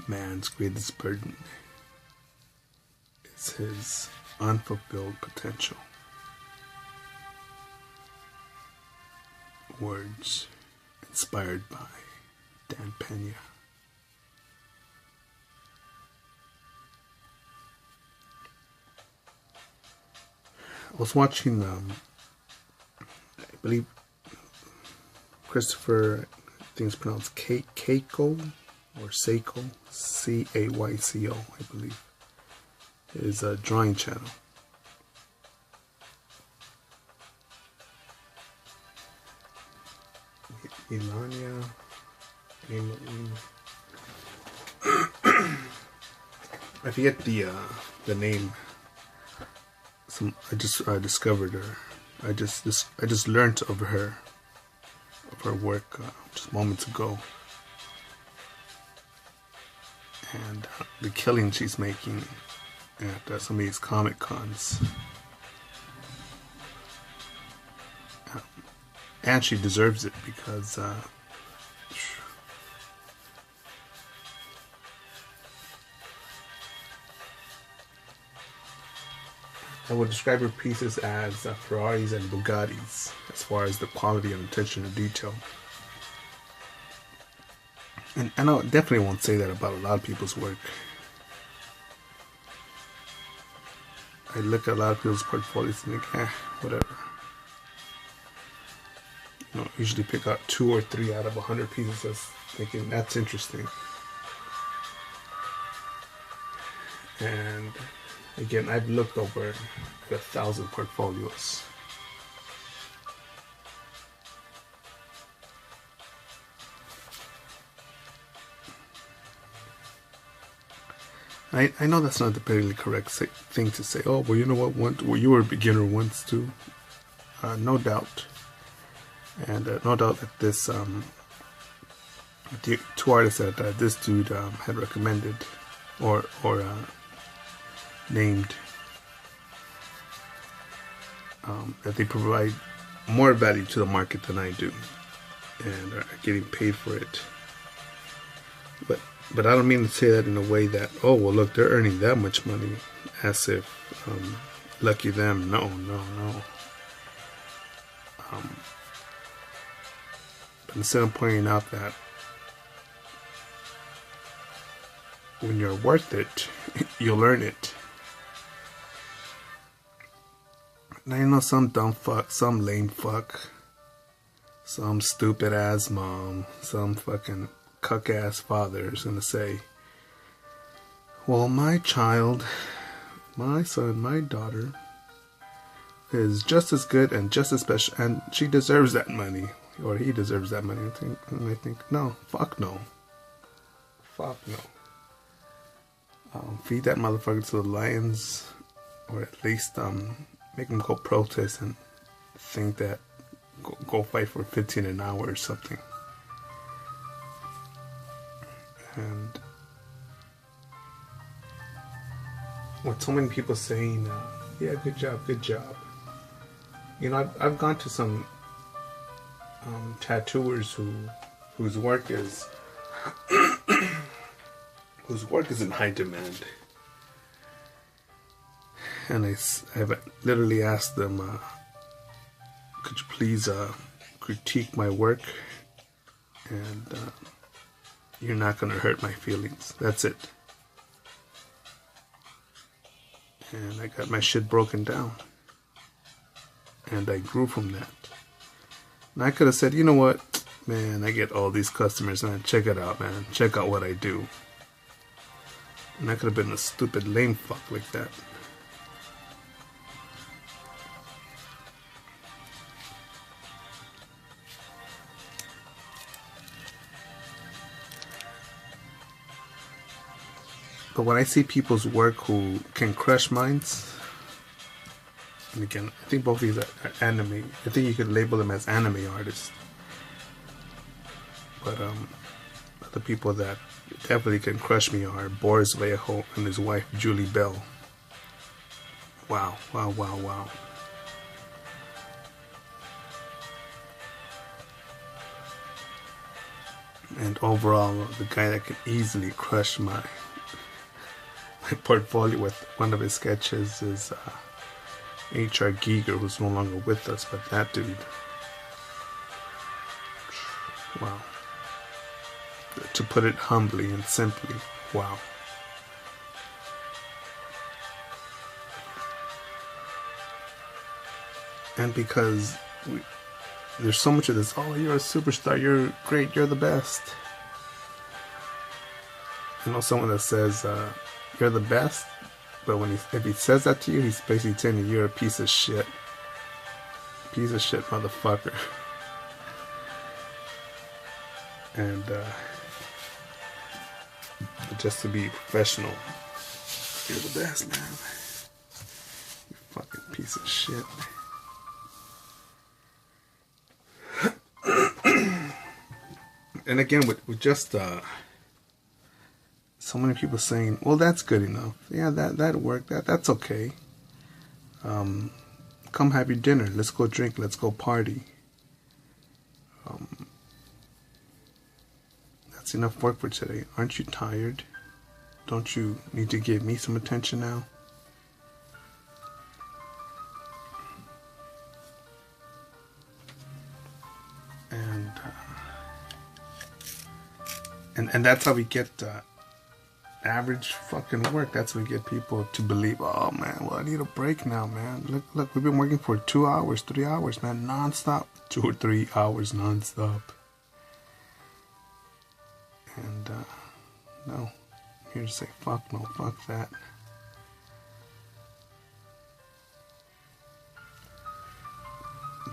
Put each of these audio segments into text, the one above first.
man's greatest burden is his unfulfilled potential. Words inspired by Dan Pena. I was watching, I believe, Christopher, I think it's pronounced Keiko or Seiko, Cayco, I believe, his drawing channel. Elania, I forget the name. I just discovered her. I just learned of her work just moments ago, and the killing she's making at some of these Comic Cons. And she deserves it because I would describe her pieces as Ferraris and Bugattis as far as the quality and attention to detail. And I definitely won't say that about a lot of people's work. I look at a lot of people's portfolios and think, whatever. You know, usually pick out 2 or 3 out of 100 pieces as thinking that's interesting. And again, I've looked over 1,000 portfolios. I know that's not the politically correct thing to say. Oh, well, you know what? Well, you were a beginner once too. No doubt. And no doubt that this, the 2 artists that this dude had recommended or named, that they provide more value to the market than I do, and are getting paid for it. But I don't mean to say that in a way that, oh, well, look, they're earning that much money, as if lucky them. No. But instead of pointing out that when you're worth it, you'll earn it. Now, you know, some dumb fuck, some lame fuck, some stupid ass mom, some fucking cuck ass father is gonna say, well, my child, my son, my daughter is just as good and just as special, and she deserves that money, or he deserves that money. And I think, no, fuck no. Feed that motherfucker to the lions, or at least make them go protest and think that go fight for 15 an hour or something. And with so many people saying, yeah, good job. You know, I've gone to some tattooers whose work is in high demand, and I've literally asked them, could you please critique my work, and you're not going to hurt my feelings. That's it. And I got my shit broken down. And I grew from that. And I could have said, you know what? Man, I get all these customers, man. Check it out, man. Check out what I do. And I could have been a stupid lame fuck like that. But when I see people's work who can crush minds, and again, I think both of these are anime. I think you could label them as anime artists. But the people that definitely can crush me are Boris Vallejo and his wife Julie Bell. Wow. And overall, the guy that can easily crush my portfolio with one of his sketches is H.R. Giger, who's no longer with us, but that dude, wow. To put it humbly and simply, wow. And because there's so much of this, oh, you're a superstar, you're great, you're the best. You know, someone that says you're the best, but if he says that to you, he's basically telling you you're a piece of shit. Piece of shit motherfucker. And just to be professional, you're the best, man. You fucking piece of shit. And again, with just so many people saying, well, that's good enough. Yeah, that worked. That's okay. Come have your dinner. Let's go drink. Let's go party. That's enough work for today. Aren't you tired? Don't you need to give me some attention now? And that's how we get average fucking work. That's how we get people to believe, oh man, well, I need a break now, man. Look, we've been working for 2 hours, 3 hours, man, non-stop. 2 or 3 hours non-stop. And no, I'm here to say fuck no, fuck that.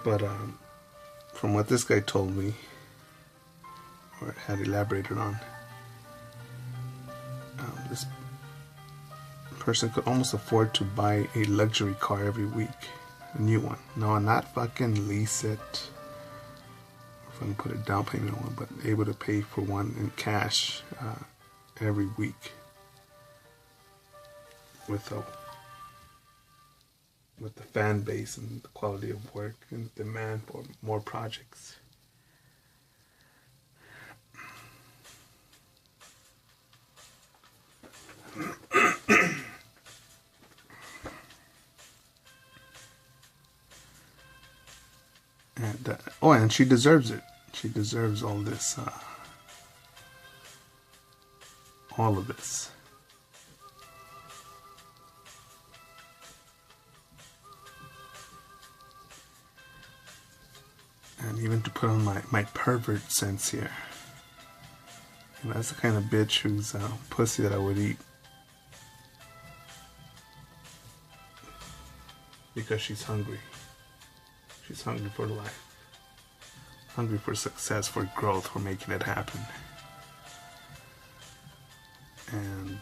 But from what this guy told me, or had elaborated on, this person could almost afford to buy a luxury car every week, a new one. No, not fucking lease it, or fucking put a down payment on one, but able to pay for one in cash every week with the fan base and the quality of work and demand for more projects. And and she deserves it. She deserves all this, all of this. And even to put on my pervert sense here. You know, that's the kind of bitch who's pussy that I would eat. Because she's hungry. She's hungry for life. Hungry for success, for growth, for making it happen. And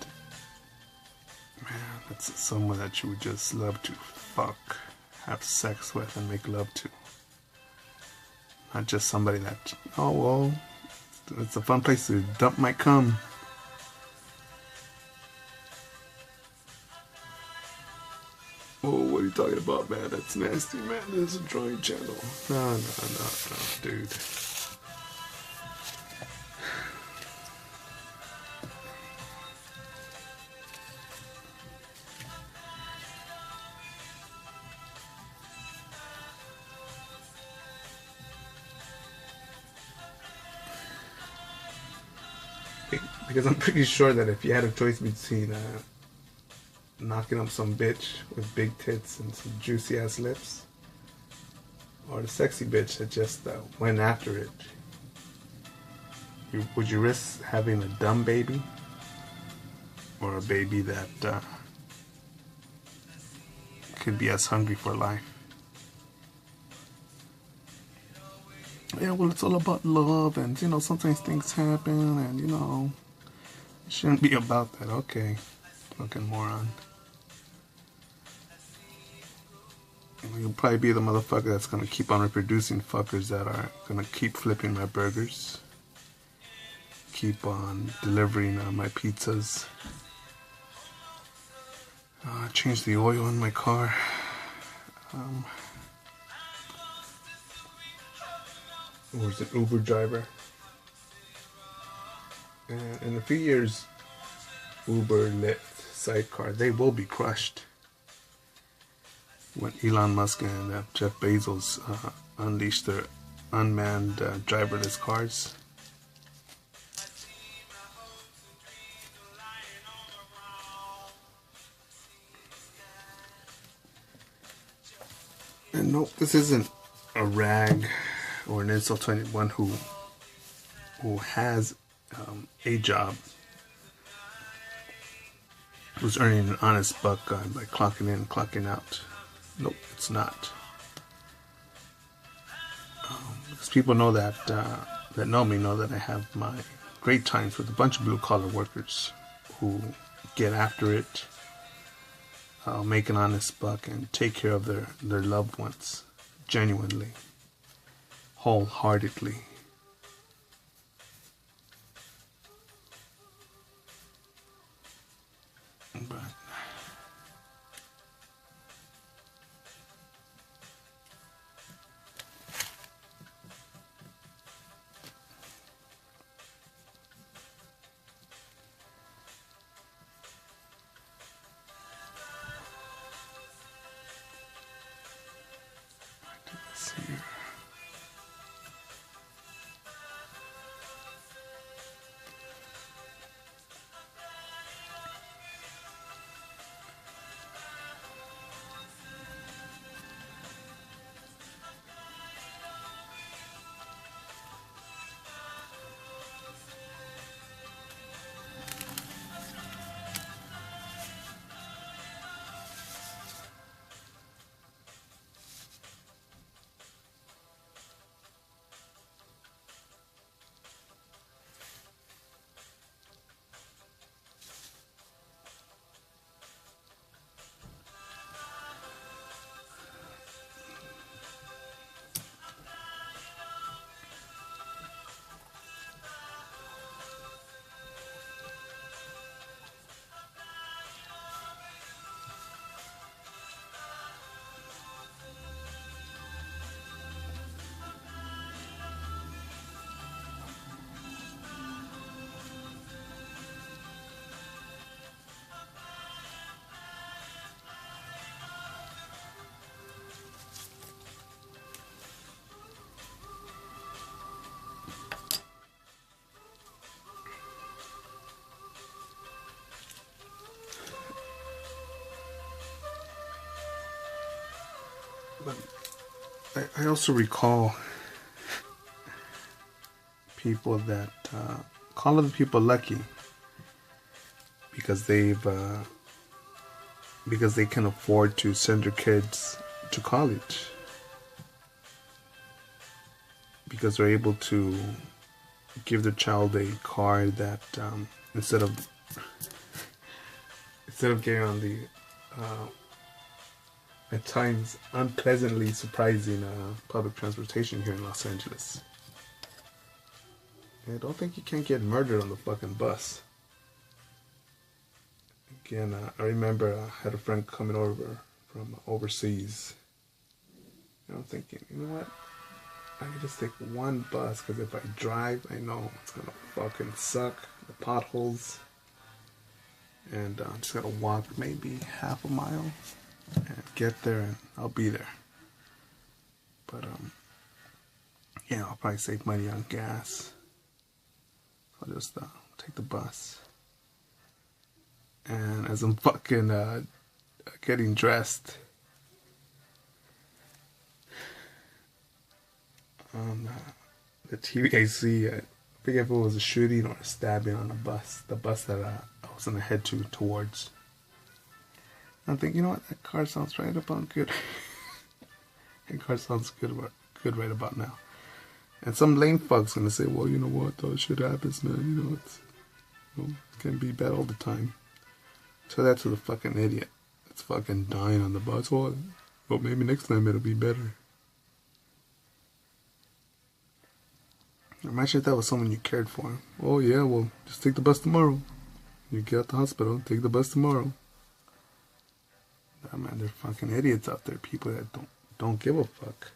man, that's someone that you would just love to fuck, have sex with, and make love to. Not just somebody that, oh well, it's a fun place to dump my cum. Oh, what are you talking about, man? That's nasty, man. This is a drawing channel. No, dude. Because I'm pretty sure that if you had a choice between knocking up some bitch with big tits and some juicy ass lips, or the sexy bitch that just went after it, would you risk having a dumb baby, or a baby that could be as hungry for life? Yeah, well, it's all about love, and you know, sometimes things happen, and you know, it shouldn't be about that. Okay, fucking moron. You'll probably be the motherfucker that's gonna keep on reproducing fuckers that are gonna keep flipping my burgers, keep on delivering my pizzas, change the oil in my car, or is it Uber driver? And in a few years, Uber, Lyft, Sidecar, they will be crushed when Elon Musk and Jeff Bezos unleash their unmanned driverless cars. And nope, this isn't a rag or an insult to anyone who has a job, who's earning an honest buck by clocking in and clocking out. Nope, it's not. Because people know that know me know that I have my great times with a bunch of blue collar workers who get after it, make an honest buck, and take care of their loved ones genuinely, wholeheartedly. But let's see here. But I also recall people that call other people lucky because because they can afford to send their kids to college, because they're able to give their child a car that instead of getting on the at times unpleasantly surprising public transportation here in Los Angeles. I don't think you can get murdered on the fucking bus. Again, I remember I had a friend coming over from overseas, and I'm thinking, you know what? I can just take one bus, because if I drive, I know it's gonna fucking suck. The potholes, and I'm just gonna walk maybe half a mile and get there, and I'll be there. But yeah, I'll probably save money on gas. I'll just take the bus. And as I'm fucking getting dressed on the TV, I see, I forget if it was a shooting or a stabbing on the bus that I was gonna head towards. I'm thinking, you know what, that car sounds right about good. That car sounds good right about now. And some lame fuck's gonna say, well, you know what, that shit happens, man. You know, it can't be bad all the time. Tell that to the fucking idiot that's fucking dying on the bus. Well, maybe next time it'll be better. Imagine if that was someone you cared for. Oh yeah, well, just take the bus tomorrow. You get out the hospital, take the bus tomorrow. Nah, man, they're fucking idiots out there. People that don't give a fuck.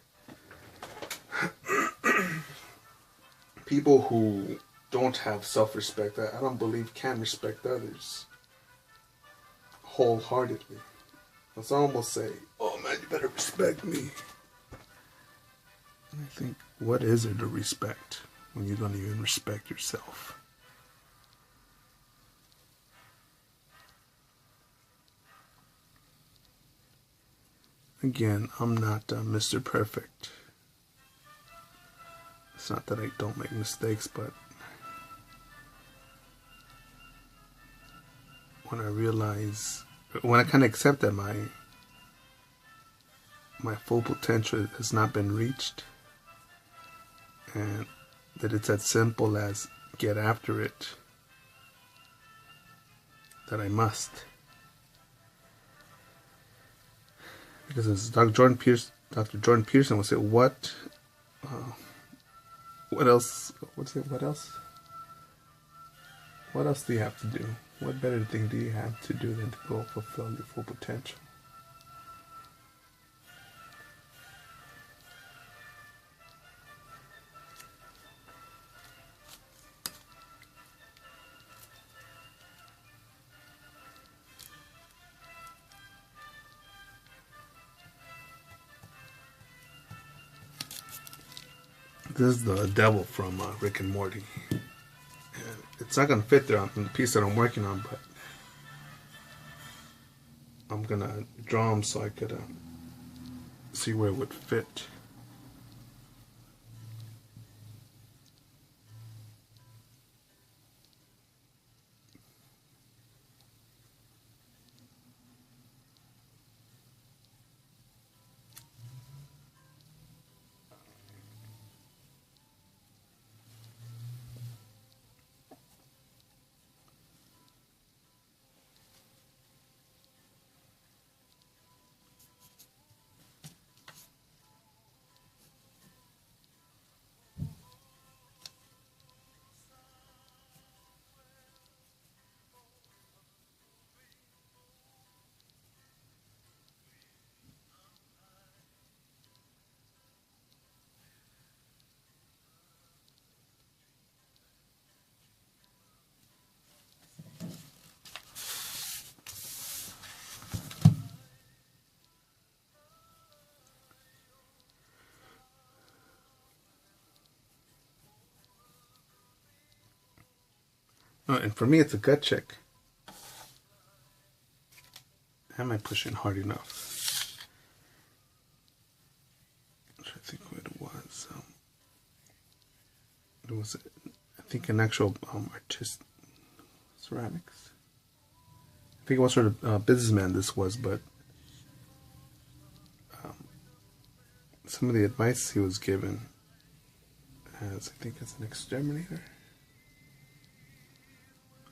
People who don't have self-respect, I don't believe can respect others wholeheartedly. It's almost say, oh man, you better respect me. And I think, what is there to respect when you don't even respect yourself? Again, I'm not Mr. Perfect. It's not that I don't make mistakes, but when I realize, when I kind of accept that my full potential has not been reached, and that it's as simple as get after it, that I must. Because as Dr. Jordan Peterson would say, what else? What's it? What else? What else do you have to do? What better thing do you have to do than to go fulfill your full potential? This is the devil from Rick and Morty. And it's not going to fit there on the piece that I'm working on, but I'm going to draw him so I could see where it would fit. And for me, it's a gut check. Am I pushing hard enough? I'm trying to think what it was. It was, I think, an actual artist, ceramics. I think what sort of businessman this was, but some of the advice he was given as, I think, as an exterminator.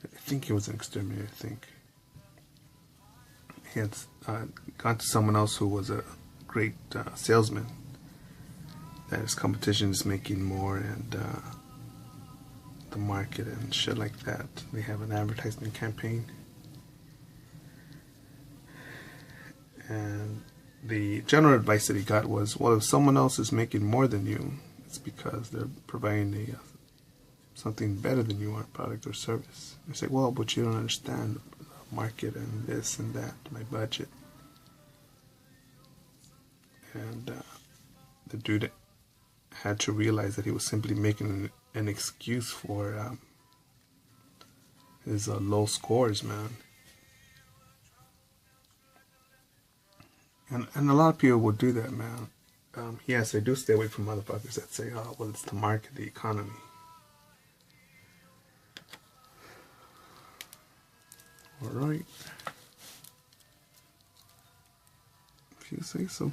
I think he was an exterminator, I think. He had gone to someone else who was a great salesman, that his competition is making more, and the market and shit like that. They have an advertisement campaign. And the general advice that he got was, well, if someone else is making more than you, it's because they're providing something better than you are, product or service. They say, well, but you don't understand the market and this and that, my budget. And the dude had to realize that he was simply making an excuse for his low scores, man. And a lot of people would do that, man. Yes, they do stay away from motherfuckers that say, oh, well, it's the market, the economy. Alright. If you say so.